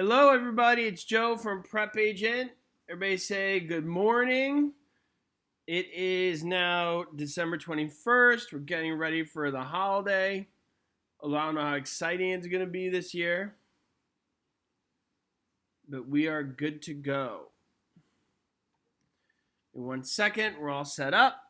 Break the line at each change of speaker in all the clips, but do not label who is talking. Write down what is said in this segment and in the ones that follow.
Hello, everybody. It's Joe from Prep Agent. Everybody say good morning. It is now December 21st. We're getting ready for the holiday. I don't know how exciting it's going to be this year, but we are good to go. In 1 second, we're all set up.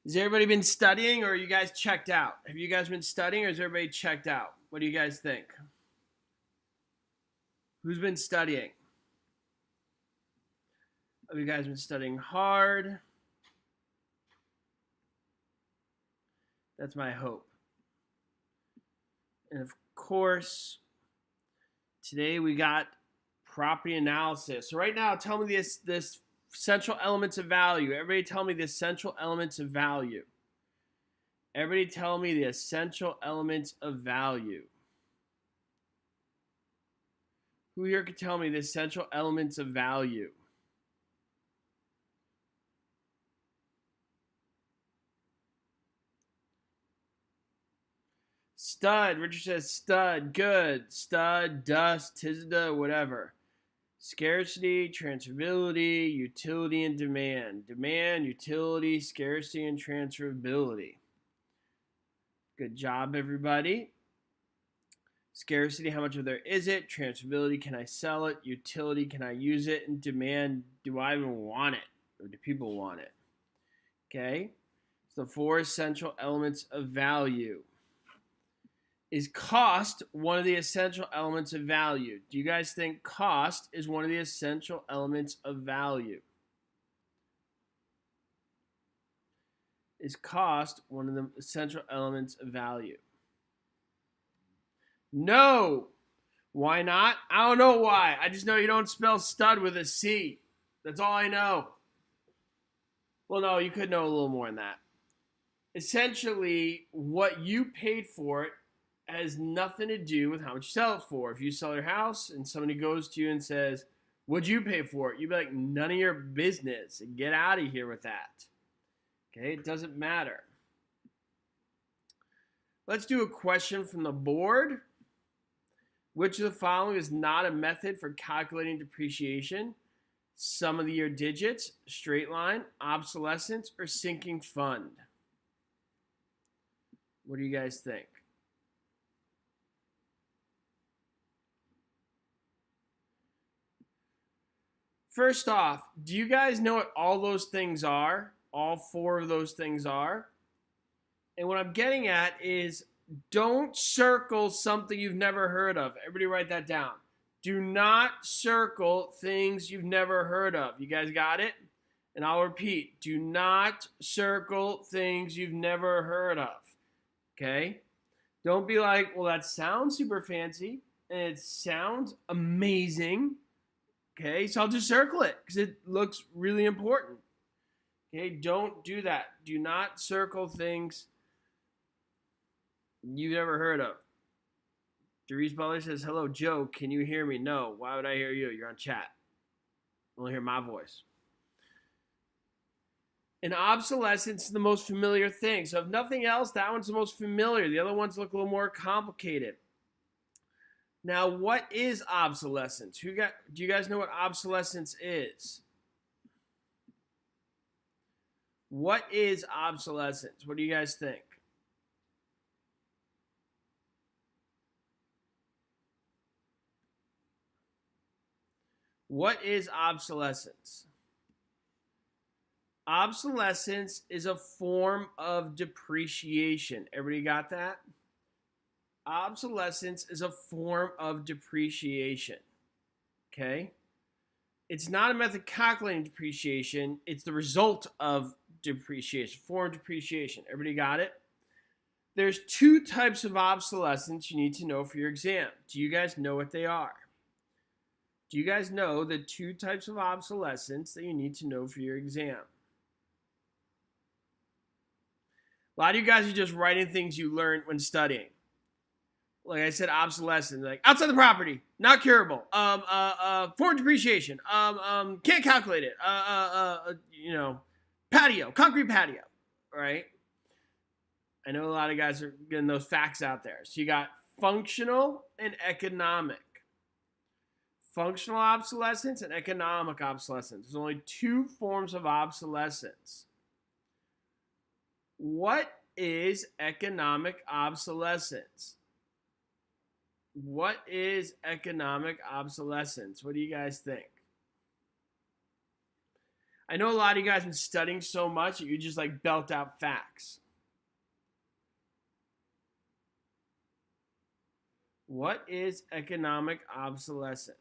Has everybody been studying, or are you guys checked out? Have you guys been studying, or is everybody checked out? What do you guys think? Who's been studying? Have you guys been studying hard? That's my hope. And of course, today we got property analysis. So right now, tell me this essential elements of value. Everybody tell me the essential elements of value. Everybody tell me the essential elements of value. Who here could tell me the essential elements of value? Stud. Richard says stud. Good. Stud, dust, tisda, whatever. Scarcity, transferability, utility, and demand. Demand, utility, scarcity, and transferability. Good job, everybody. Scarcity, how much of there is it? Transferability, can I sell it? Utility, can I use it? And demand, do I even want it? Or do people want it? Okay. So 4 essential elements of value. Is cost one of the essential elements of value? Do you guys think cost is one of the essential elements of value? Is cost one of the essential elements of value? No. Why not? I don't know why. I just know you don't spell stud with a C. That's all I know. Well, no, you could know a little more than that. Essentially, what you paid for it has nothing to do with how much you sell it for. If you sell your house and somebody goes to you and says, what'd you pay for it? You'd be like, none of your business. Get out of here with that. Okay, it doesn't matter. Let's do a question from the board. Which of the following is not a method for calculating depreciation? Sum of the year digits, straight line, obsolescence, or sinking fund? What do you guys think? First off, do you guys know what all those things are? All 4 of those things are? And what I'm getting at is don't circle something you've never heard of. Everybody write that down. Do not circle things you've never heard of. You guys got it? And I'll repeat. Do not circle things you've never heard of. Okay? Don't be like, well, that sounds super fancy and it sounds amazing. Okay, so I'll just circle it because it looks really important. Okay, don't do that. Do not circle things you've never heard of. Dries Butler says, hello, Joe, can you hear me? No, why would I hear you? You're on chat. Only hear my voice. And obsolescence is the most familiar thing. So if nothing else, that one's the most familiar. The other ones look a little more complicated. Now, what is obsolescence? Do you guys know what obsolescence is? What is obsolescence? What do you guys think? What is obsolescence? Obsolescence is a form of depreciation. Everybody got that? Obsolescence is a form of depreciation. Okay? It's not a method calculating depreciation. It's the result of depreciation, form of depreciation. Everybody got it? There's 2 types of obsolescence you need to know for your exam. Do you guys know what they are? Do you guys know the 2 types of obsolescence that you need to know for your exam? A lot of you guys are just writing things you learned when studying. like I said, obsolescence, like outside the property, not curable. Foreign depreciation. Can't calculate it. Patio, concrete patio, right? I know a lot of guys are getting those facts out there. So you got functional and economic. Functional obsolescence and economic obsolescence. There's only two forms of obsolescence. What is economic obsolescence? What is economic obsolescence? What do you guys think? I know a lot of you guys have been studying so much that you just like belt out facts. What is economic obsolescence?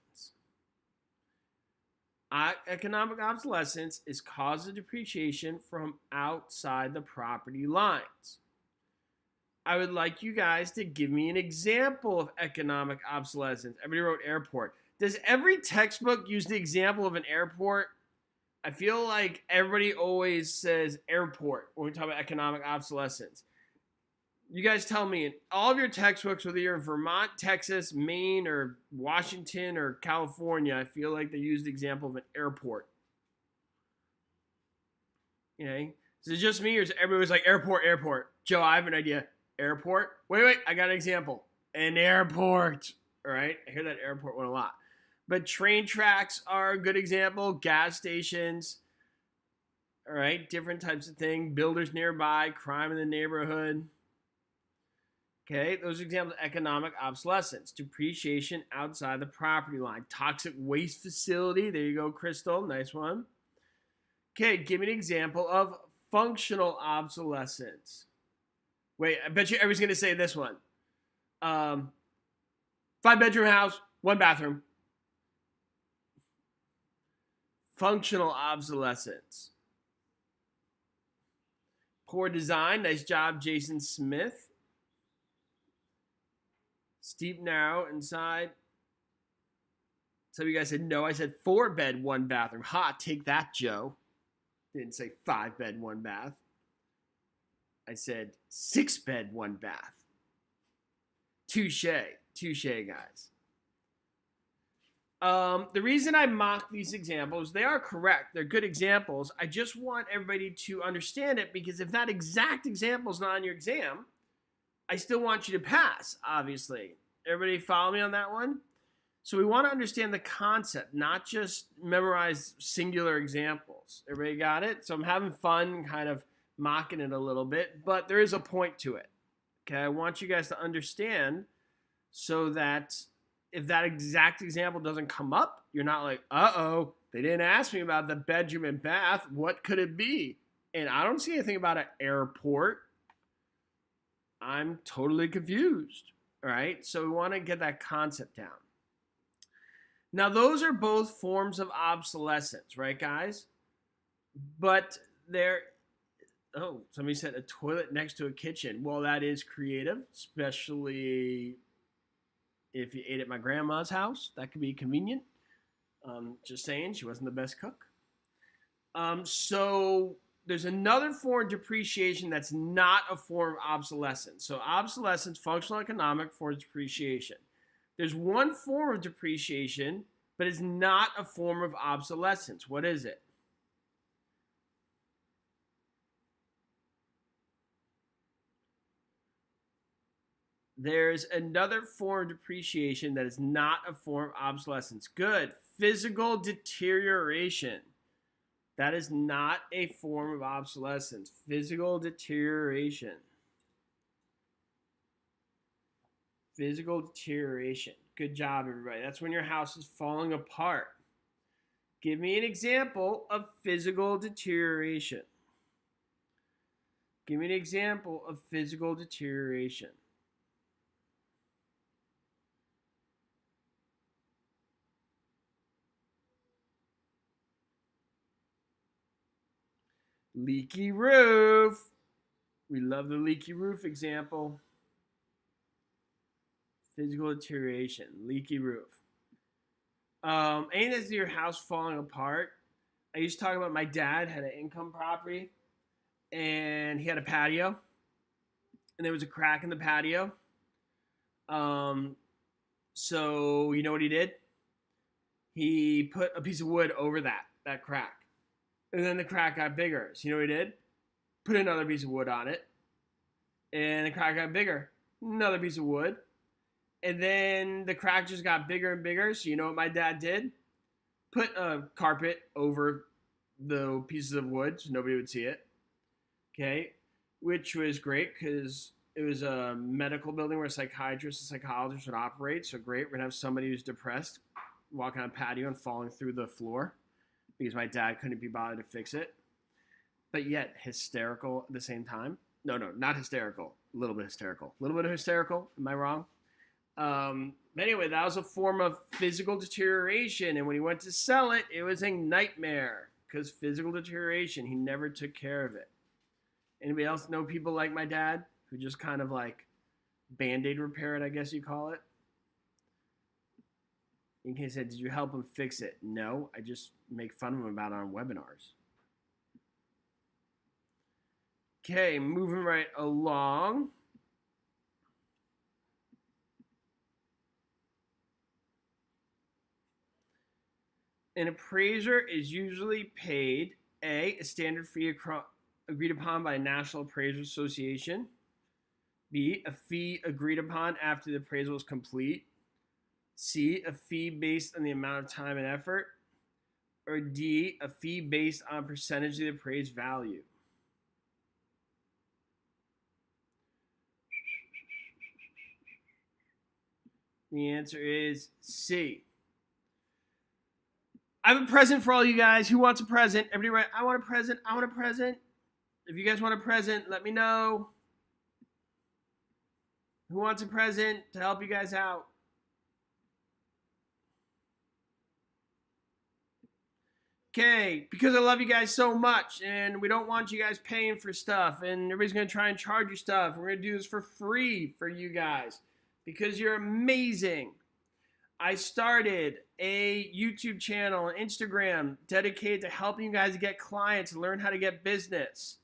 Economic obsolescence is cause of depreciation from outside the property lines. I would like you guys to give me an example of economic obsolescence. Everybody wrote airport. Does every textbook use the example of an airport? I feel like everybody always says airport when we talk about economic obsolescence. You guys tell me, in all of your textbooks, whether you're in Vermont, Texas, Maine, or Washington, or California, I feel like they use the example of an airport. Okay? Is it just me, or is everybody's like, airport, airport? Joe, I have an idea. Airport? Wait, I got an example. An airport. All right? I hear that airport one a lot. But train tracks are a good example. Gas stations. All right? Different types of things. Builders nearby. Crime in the neighborhood. Okay, those are examples of economic obsolescence. Depreciation outside the property line. Toxic waste facility. There you go, Crystal. Nice one. Okay, give me an example of functional obsolescence. Wait, I bet you everybody's going to say this one. 5-bedroom house, 1 bathroom. Functional obsolescence. Poor design. Nice job, Jason Smith. Steep, narrow inside. Some of you guys said no. I said 4-bed, 1 bathroom. Ha, take that, Joe. Didn't say 5-bed, 1 bath. I said 6-bed, 1 bath. Touche, guys. The reason I mock these examples, they are correct. They're good examples. I just want everybody to understand it, because if that exact example is not on your exam, I still want you to pass, obviously. Everybody follow me on that one? So we want to understand the concept, not just memorize singular examples. Everybody got it? So I'm having fun kind of mocking it a little bit, but there is a point to it. Okay, I want you guys to understand so that if that exact example doesn't come up, you're not like, uh-oh, they didn't ask me about the bedroom and bath. What could it be? And I don't see anything about an airport. I'm totally confused, all right? So we want to get that concept down. Now, those are both forms of obsolescence, right, guys? But somebody said a toilet next to a kitchen. Well, that is creative, especially if you ate at my grandma's house. That could be convenient. Just saying, she wasn't the best cook. So there's another form of depreciation that's not a form of obsolescence. So obsolescence, functional economic, form of depreciation. There's one form of depreciation, but it's not a form of obsolescence. What is it? There's another form of depreciation that is not a form of obsolescence. Good. Physical deterioration. That is not a form of obsolescence. Physical deterioration. Physical deterioration. Good job, everybody. That's when your house is falling apart. Give me an example of physical deterioration. Give me an example of physical deterioration. Leaky roof. We love the leaky roof example. Physical deterioration, leaky roof. Anything that's your house falling apart. I used to talk about my dad had an income property, and he had a patio, and there was a crack in the patio. So you know what he did? He put a piece of wood over that crack. And then the crack got bigger. So you know what he did? Put another piece of wood on it. And the crack got bigger. Another piece of wood. And then the crack just got bigger and bigger. So you know what my dad did? Put a carpet over the pieces of wood so nobody would see it. Okay. Which was great because it was a medical building where psychiatrists and psychologists would operate. So great. We're going to have somebody who's depressed walking on a patio and falling through the floor because my dad couldn't be bothered to fix it. But yet hysterical at the same time. No, not hysterical. A little bit hysterical. A little bit of hysterical. Am I wrong? But anyway, that was a form of physical deterioration. And when he went to sell it, it was a nightmare because physical deterioration, he never took care of it. Anybody else know people like my dad who just kind of like Band-Aid repair it, I guess you call it? In case I said, did you help him fix it? No, I just make fun of him about it on webinars. Okay, moving right along. An appraiser is usually paid a standard fee agreed upon by a National Appraisers Association, B, a fee agreed upon after the appraisal is complete, C, a fee based on the amount of time and effort, or D, a fee based on percentage of the appraised value. The answer is C. I have a present for all you guys. Who wants a present? Everybody write, I want a present. I want a present. If you guys want a present, let me know. Who wants a present to help you guys out? Okay, because I love you guys so much and we don't want you guys paying for stuff and everybody's going to try and charge you stuff. We're going to do this for free for you guys because you're amazing. I started a YouTube channel and Instagram dedicated to helping you guys get clients and learn how to get business.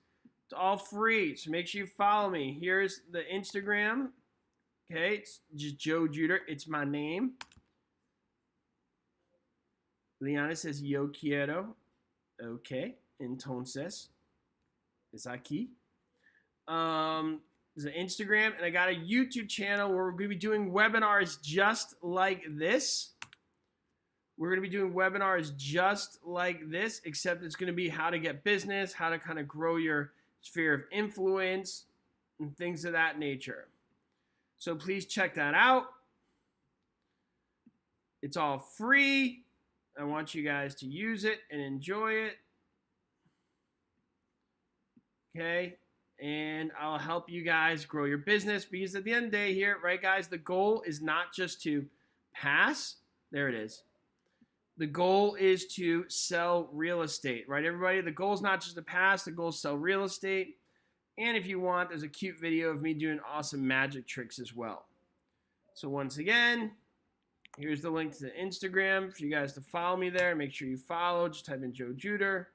It's all free, so make sure you follow me. Here's the Instagram. Okay, it's just Joe Juder. It's my name. Liana says, yo quiero. Okay, entonces, es aquí. There's an Instagram, and I got a YouTube channel where we're going to be doing webinars just like this. We're going to be doing webinars just like this, except it's going to be how to get business, how to kind of grow your sphere of influence, and things of that nature. So please check that out. It's all free. I want you guys to use it and enjoy it. Okay? And I'll help you guys grow your business because at the end of the day here, right guys, the goal is not just to pass. There it is. The goal is to sell real estate, right everybody? The goal is not just to pass, the goal is to sell real estate. And if you want, there's a cute video of me doing awesome magic tricks as well. So once again, here's the link to the Instagram for you guys to follow me there. Make sure you follow. Just type in Joe Juder.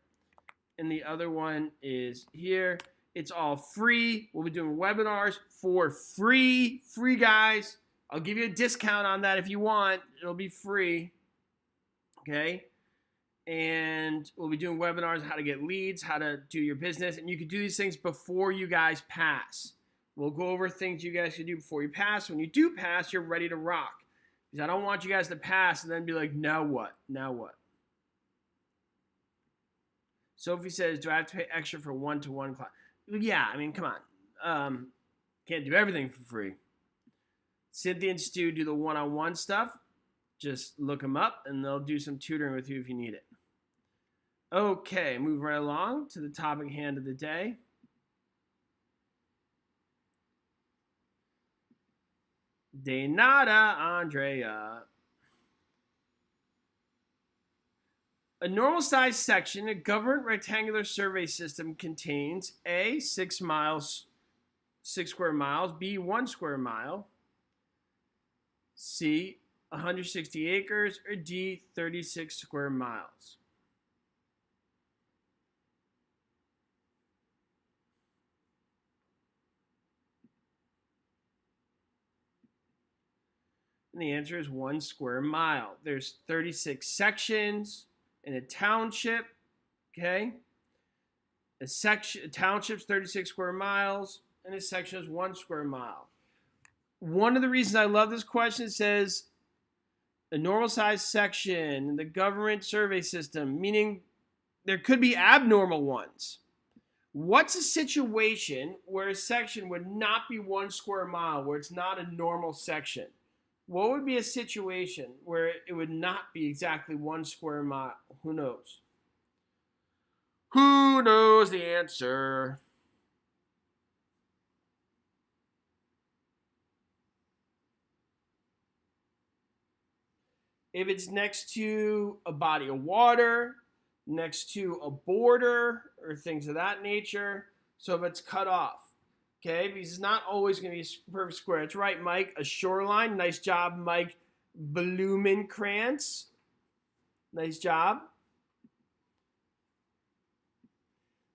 And the other one is here. It's all free. We'll be doing webinars for free. Free, guys. I'll give you a discount on that if you want. It'll be free. Okay? And we'll be doing webinars on how to get leads, how to do your business. And you can do these things before you guys pass. We'll go over things you guys can do before you pass. When you do pass, you're ready to rock. Because I don't want you guys to pass and then be like, now what? Now what? Sophie says, do I have to pay extra for one-to-one class? Yeah, I mean, come on. Can't do everything for free. Cynthia and Stu do the one-on-one stuff. Just look them up, and they'll do some tutoring with you if you need it. Okay, move right along to the topic hand of the day. De nada, Andrea. A normal size section in a government rectangular survey system contains A, 6 square miles, B, 1 square mile, C, 160 acres, or D, 36 square miles. And the answer is 1 square mile. There's 36 sections in a township, okay? A township's 36 square miles, and a section is 1 square mile. One of the reasons I love this question says a normal size section in the government survey system, meaning there could be abnormal ones. What's a situation where a section would not be 1 square mile, where it's not a normal section? What would be a situation where it would not be exactly 1 square mile? Who knows? Who knows the answer? If it's next to a body of water, next to a border, or things of that nature. So if it's cut off, okay? Because it's not always going to be a perfect square. That's right, Mike. A shoreline. Nice job, Mike Blumenkrantz. Nice job.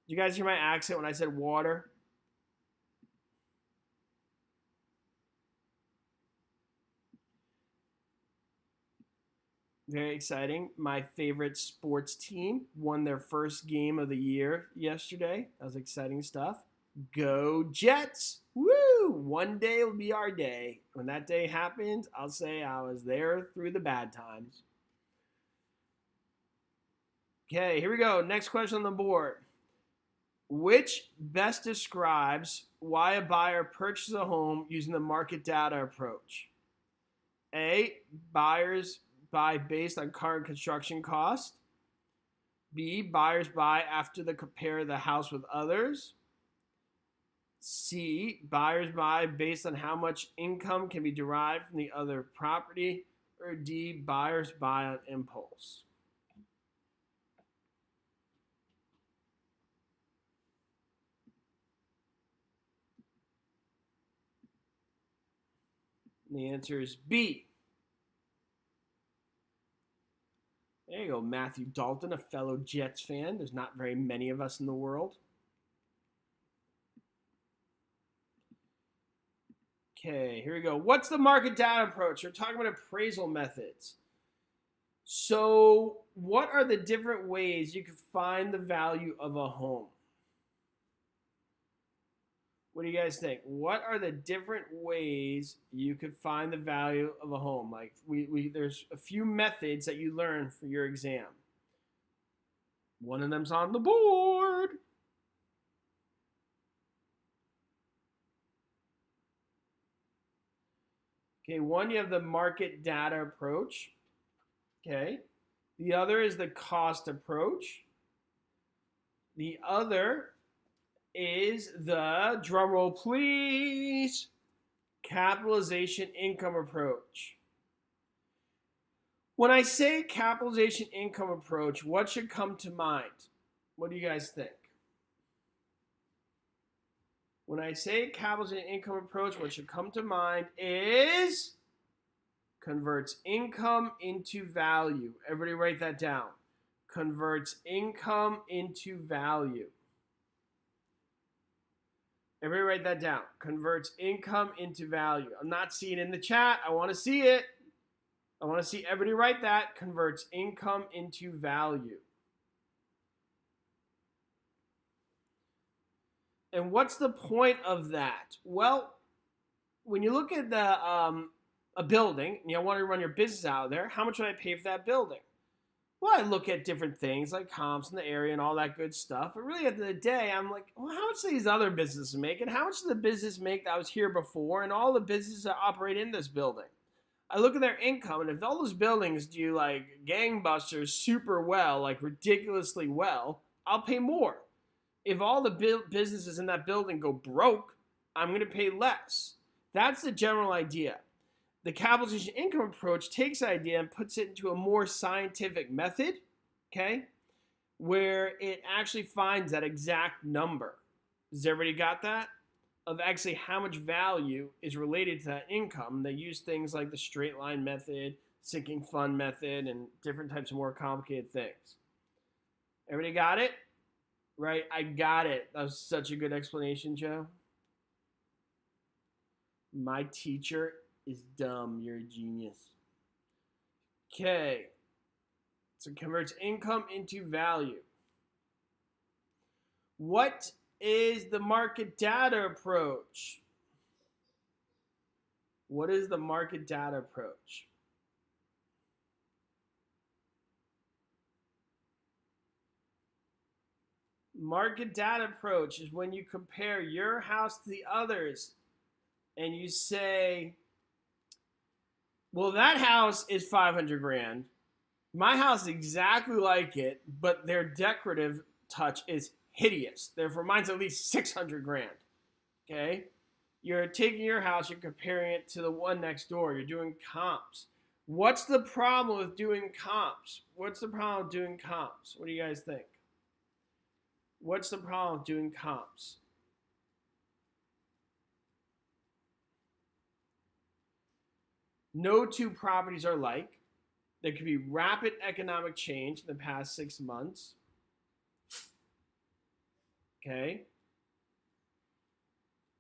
Did you guys hear my accent when I said water? Very exciting. My favorite sports team won their first game of the year yesterday. That was exciting stuff. Go Jets! Woo! One day will be our day. When that day happens, I'll say I was there through the bad times. Okay, here we go. Next question on the board. Which best describes why a buyer purchases a home using the market data approach? A, buyers buy based on current construction cost. B, buyers buy after they compare the house with others. C, buyers buy based on how much income can be derived from the other property. Or D, buyers buy on impulse. And the answer is B. There you go, Matthew Dalton, a fellow Jets fan. There's not very many of us in the world. Okay, here we go. What's the market data approach? We're talking about appraisal methods. So, what are the different ways you can find the value of a home? What do you guys think? What are the different ways you could find the value of a home? Like there's a few methods that you learn for your exam. One of them's on the board. Okay, one, you have the market data approach. Okay. The other is the cost approach. The other is the, drumroll please, capitalization income approach. When I say capitalization income approach, what should come to mind? What do you guys think? When I say capitalization income approach, what should come to mind is converts income into value. Everybody write that down. Converts income into value. Everybody write that down. Converts income into value. I'm not seeing it in the chat. I want to see it. I want to see everybody write that. Converts income into value. And what's the point of that? Well, when you look at a building, and you want to run your business out of there, how much would I pay for that building? Well, I look at different things like comps in the area and all that good stuff. But really, at the end of the day, I'm like, well, how much do these other businesses make? And how much does the business make that was here before? And all the businesses that operate in this building. I look at their income, and if all those buildings do like gangbusters super well, like ridiculously well, I'll pay more. If all the businesses in that building go broke, I'm going to pay less. That's the general idea. The capitalization income approach takes that idea and puts it into a more scientific method, okay, where it actually finds that exact number. Has everybody got that? Of actually how much value is related to that income. They use things like the straight line method, sinking fund method, and different types of more complicated things. Everybody got it? Right? I got it. That was such a good explanation, Joe. My teacher is dumb. You're a genius. Okay. So it converts income into value. What is the market data approach? What is the market data approach? Market data approach is when you compare your house to the others and you say, well, that house is 500 grand. My house is exactly like it, but their decorative touch is hideous. Therefore, mine's at least 600 grand. Okay? You're taking your house, you're comparing it to the one next door. You're doing comps. What's the problem with doing comps? What's the problem with doing comps? What do you guys think? What's the problem with doing comps? No two properties are alike. There could be rapid economic change in the past 6 months. Okay?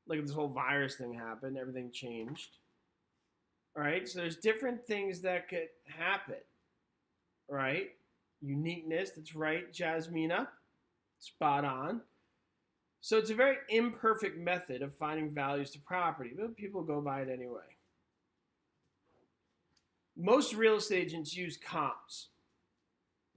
Look at this whole virus thing happened. Everything changed. All right? So there's different things that could happen. All right? Uniqueness. That's right, Jasmina. Spot on. So it's a very imperfect method of finding values to property, but people go by it anyway. Most real estate agents use comps.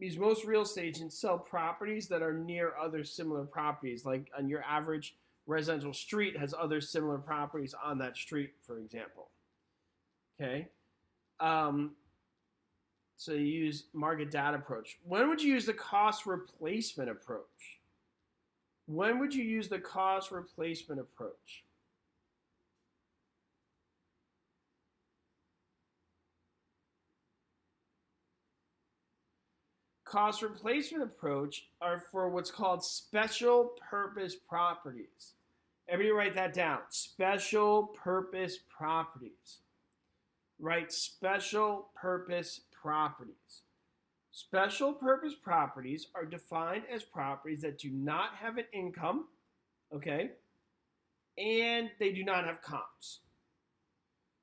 Because most real estate agents sell properties that are near other similar properties, like on your average residential street has other similar properties on that street, for example. Okay? So you use market data approach. When would you use the cost replacement approach? When would you use the cost replacement approach? Cost replacement approach are for what's called special purpose properties. Everybody write that down. Special purpose properties. Write special purpose properties. Special purpose properties are defined as properties that do not have an income, okay, and they do not have comps.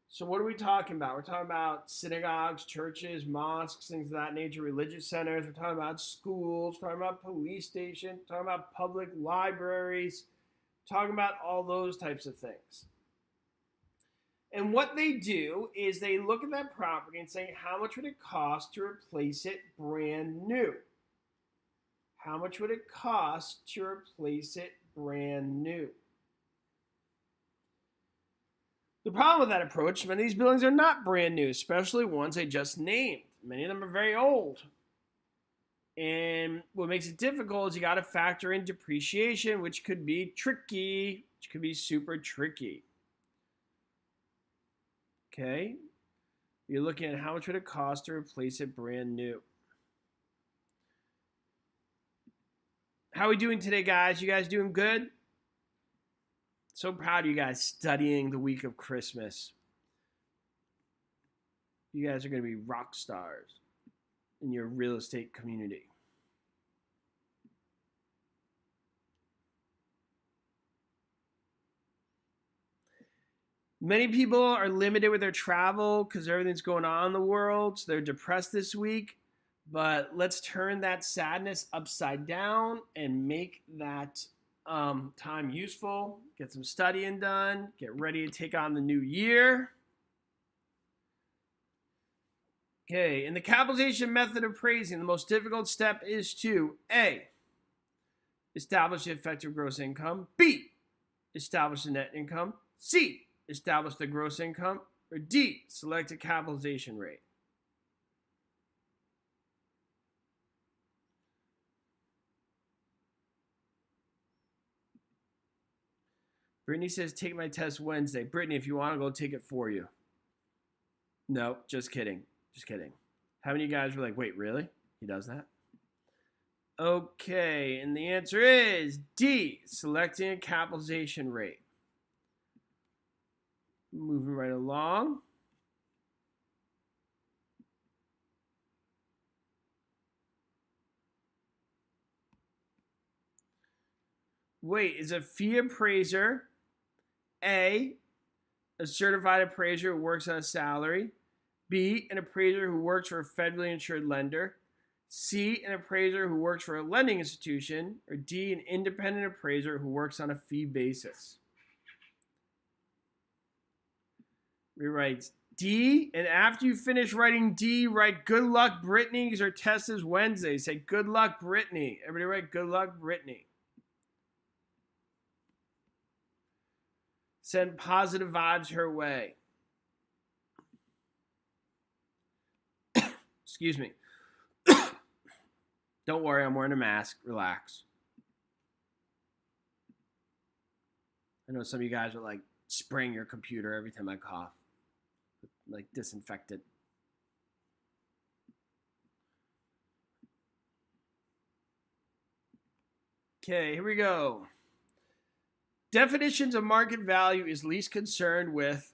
So what are we talking about? We're talking about synagogues, churches, mosques, things of that nature, religious centers. We're talking about schools, we're talking about police stations, we're talking about public libraries, we're talking about all those types of things. And what they do is they look at that property and say, how much would it cost to replace it brand new? How much would it cost to replace it brand new? The problem with that approach, many of these buildings are not brand new, especially ones I just named. Many of them are very old. And what makes it difficult is you got to factor in depreciation, which could be tricky, which could be super tricky. Okay? You're looking at how much would it cost to replace it brand new. How are we doing today, guys? You guys doing good? So proud of you guys studying the week of Christmas. You guys are going to be rock stars in your real estate community. Many people are limited with their travel because everything's going on in the world. So they're depressed this week. But let's turn that sadness upside down and make that time useful. Get some studying done. Get ready to take on the new year. Okay, in the capitalization method of appraising, the most difficult step is to A, establish the effective gross income. B, establish the net income. C, establish the gross income. Or D, select a capitalization rate. Brittany says, take my test Wednesday. Brittany, if you want to go take it for you. No, just kidding. Just kidding. How many of you guys were like, wait, really? He does that? Okay, and the answer is D, selecting a capitalization rate. Moving right along. Wait, is a fee appraiser A, a certified appraiser who works on a salary. B, an appraiser who works for a federally insured lender. C, an appraiser who works for a lending institution. Or D, an independent appraiser who works on a fee basis. Rewrite D, and after you finish writing D, write good luck, Brittany, because our test is Wednesday. Say good luck, Brittany. Everybody write good luck, Brittany. Send positive vibes her way. Excuse me. Don't worry, I'm wearing a mask. Relax. I know some of you guys are like spraying your computer every time I cough. Like disinfectant. Okay, here we go. Definitions of market value is least concerned with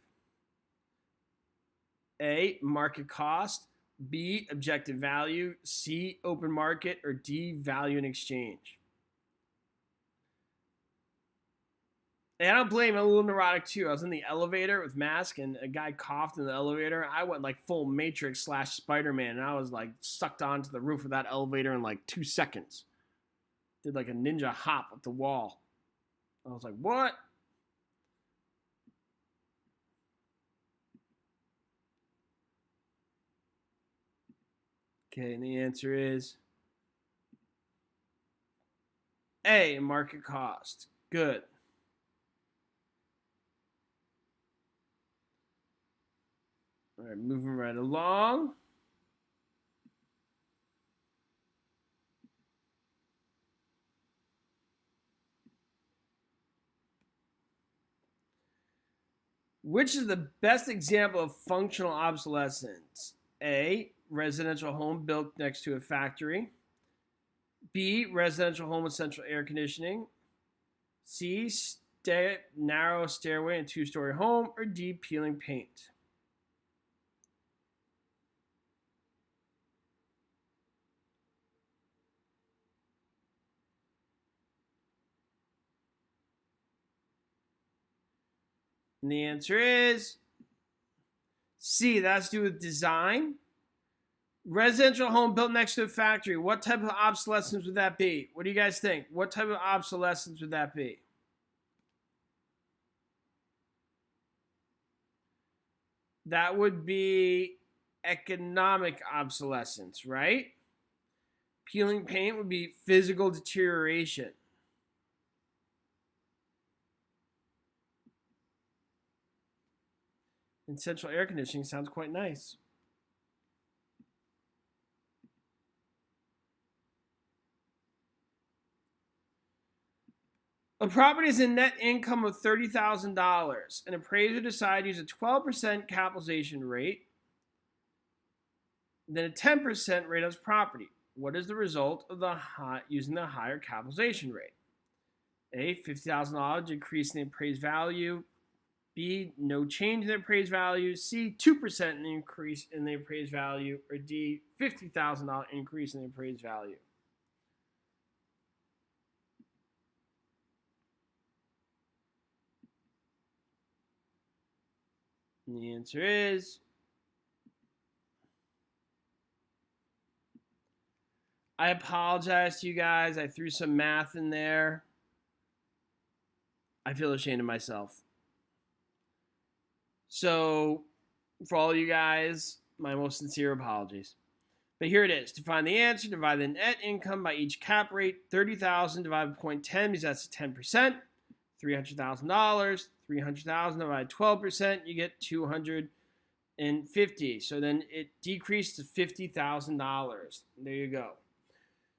A, market cost, B, objective value, C, open market, or D, value in exchange. And I don't blame him, I'm a little neurotic too. I was in the elevator with mask and a guy coughed in the elevator. I went like full Matrix / Spider-Man and I was like sucked onto the roof of that elevator in like 2 seconds. Did like a ninja hop up the wall. I was like, what? Okay, and the answer is A, market cost. Good. All right, moving right along. Which is the best example of functional obsolescence? A, residential home built next to a factory. B, residential home with central air conditioning. C, narrow stairway and 2-story home. Or D, peeling paint. And the answer is C, that has to do with design. Residential home built next to a factory. What type of obsolescence would that be? What do you guys think? What type of obsolescence would that be? That would be economic obsolescence, right? Peeling paint would be physical deterioration. And central air conditioning sounds quite nice. A property is a net income of $30,000. An appraiser decides to use a 12% capitalization rate, then a 10% rate on its property. What is the result of using the higher capitalization rate? A, $50,000 decrease in the appraised value. B, no change in the appraised value. C, 2% increase in the appraised value. Or D, $50,000 increase in the appraised value. And the answer is I apologize to you guys. I threw some math in there. I feel ashamed of myself. So, for all you guys, my most sincere apologies. But here it is. To find the answer, divide the net income by each cap rate. 30,000 divided by 0.10 because that's 10%. $300,000. 300,000 divided by 12%, you get 250. So then it decreased to $50,000. There you go.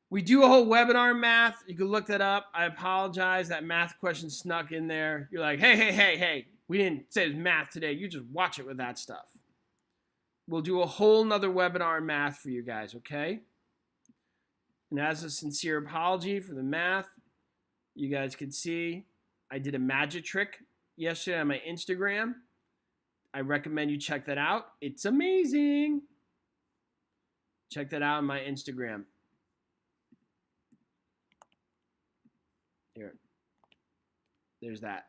We do a whole webinar math. You can look that up. I apologize. That math question snuck in there. You're like, hey. We didn't say it was math today. You just watch it with that stuff. We'll do a whole nother webinar math for you guys, okay? And as a sincere apology for the math, you guys can see I did a magic trick yesterday on my Instagram. I recommend you check that out. It's amazing. Check that out on my Instagram. Here. There's that.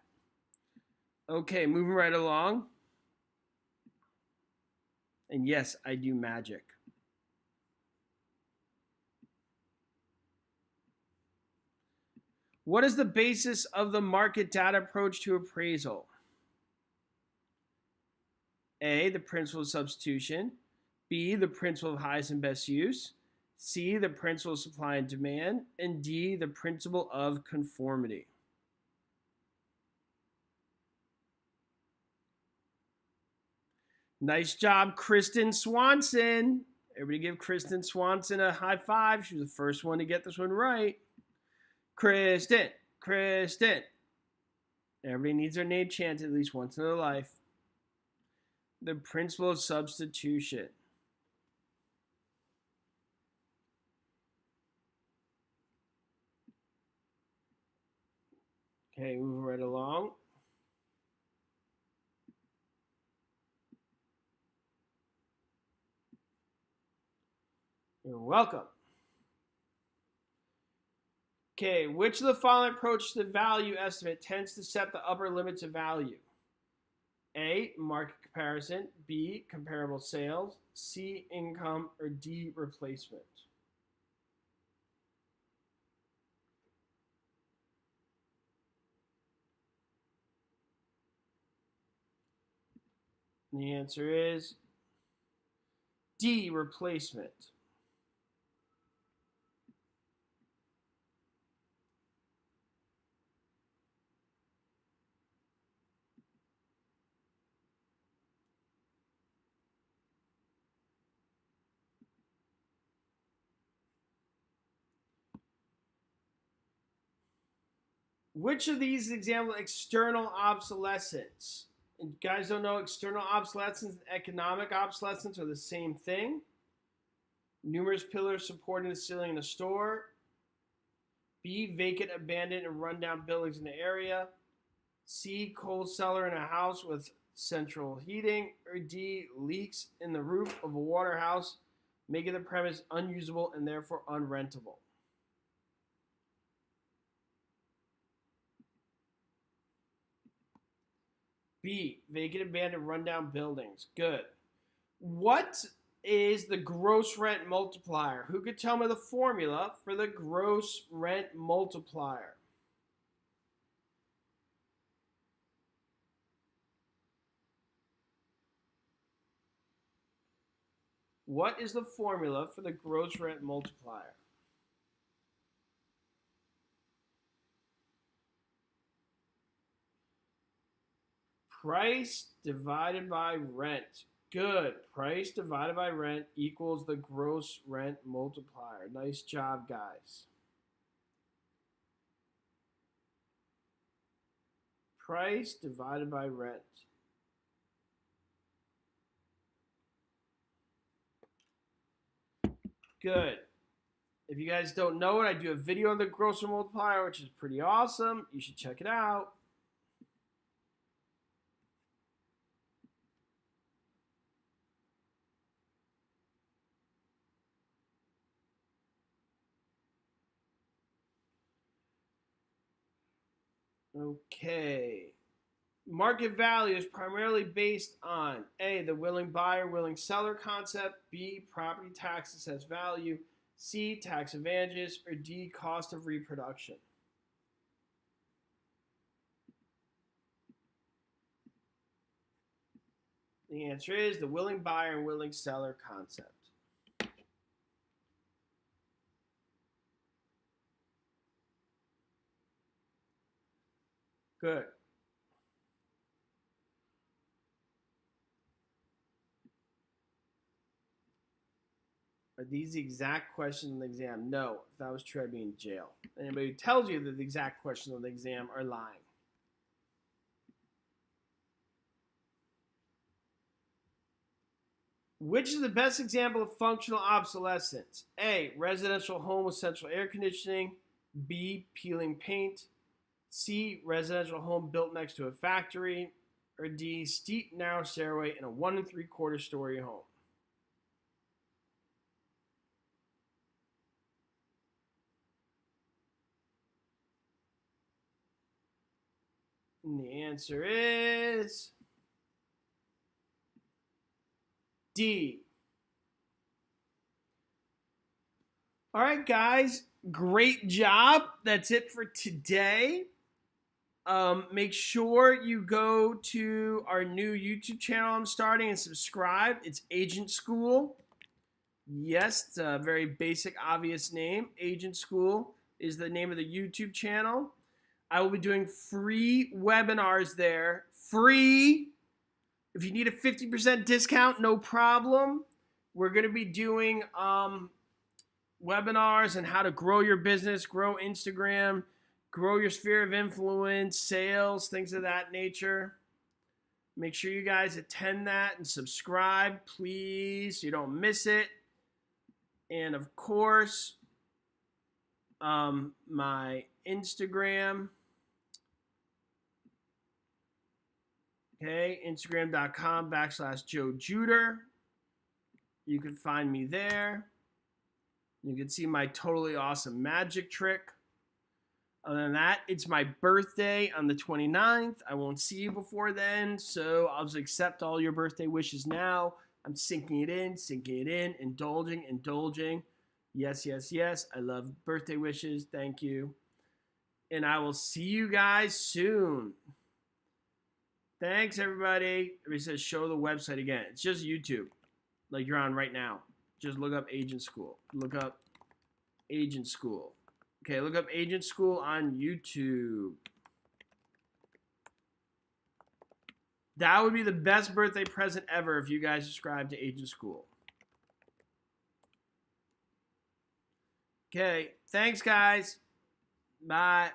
Okay, moving right along. And yes, I do magic. What is the basis of the market data approach to appraisal? A, the principle of substitution. B, the principle of highest and best use. C, the principle of supply and demand. And D, the principle of conformity. Nice job, Kristen Swanson. Everybody give Kristen Swanson a high five. She was the first one to get this one right. Kristen. Everybody needs their name chanted at least once in their life. The principle of substitution. Okay, moving right along. You're welcome. Okay, which of the following approach to the value estimate tends to set the upper limits of value? A, market comparison. B, comparable sales. C, income. Or D, replacement. And the answer is D, replacement. Which of these example external obsolescence? And you guys don't know, external obsolescence and economic obsolescence are the same thing. Numerous pillars supporting the ceiling in a store. B, vacant, abandoned, and rundown buildings in the area. C, cold cellar in a house with central heating. Or D, leaks in the roof of a water house, making the premise unusable and therefore unrentable. B, vacant, abandoned, rundown buildings. Good. What is the gross rent multiplier? Who could tell me the formula for the gross rent multiplier? What is the formula for the gross rent multiplier? Price divided by rent. Good. Price divided by rent equals the gross rent multiplier. Nice job, guys. Price divided by rent. Good. If you guys don't know it, I do a video on the gross rent multiplier, which is pretty awesome. You should check it out. Okay. Market value is primarily based on A, the willing buyer, willing seller concept, B, property tax assessed value, C, tax advantages, or D, cost of reproduction. The answer is the willing buyer and willing seller concept. Good. Are these the exact questions on the exam? No. If that was true, I'd be in jail. Anybody who tells you that the exact questions on the exam are lying. Which is the best example of functional obsolescence? A, residential home with central air conditioning. B, peeling paint. C, residential home built next to a factory. Or D, steep, narrow stairway in a 1 3/4 story home. And the answer is D. All right, guys. Great job. That's it for today. Make sure you go to our new YouTube channel I'm starting and subscribe. It's Agent School. Yes, it's a very basic, obvious name. Agent School is the name of the YouTube channel. I will be doing free webinars there. Free. If you need a 50% discount, no problem. We're going to be doing webinars on how to grow your business, grow Instagram, grow your sphere of influence, sales, things of that nature. Make sure you guys attend that and subscribe, please, so you don't miss it. And of course, my Instagram. Okay, Instagram.com/Joe Juder. You can find me there. You can see my totally awesome magic trick. Other than that, it's my birthday on the 29th. I won't see you before then, so I'll just accept all your birthday wishes now. I'm sinking it in, indulging. Yes, yes, yes. I love birthday wishes. Thank you. And I will see you guys soon. Thanks, everybody. Everybody says show the website again. It's just YouTube, like you're on right now. Just look up Agent School. Look up Agent School. Okay, look up Agent School on YouTube. That would be the best birthday present ever if you guys subscribe to Agent School. Okay, thanks, guys. Bye.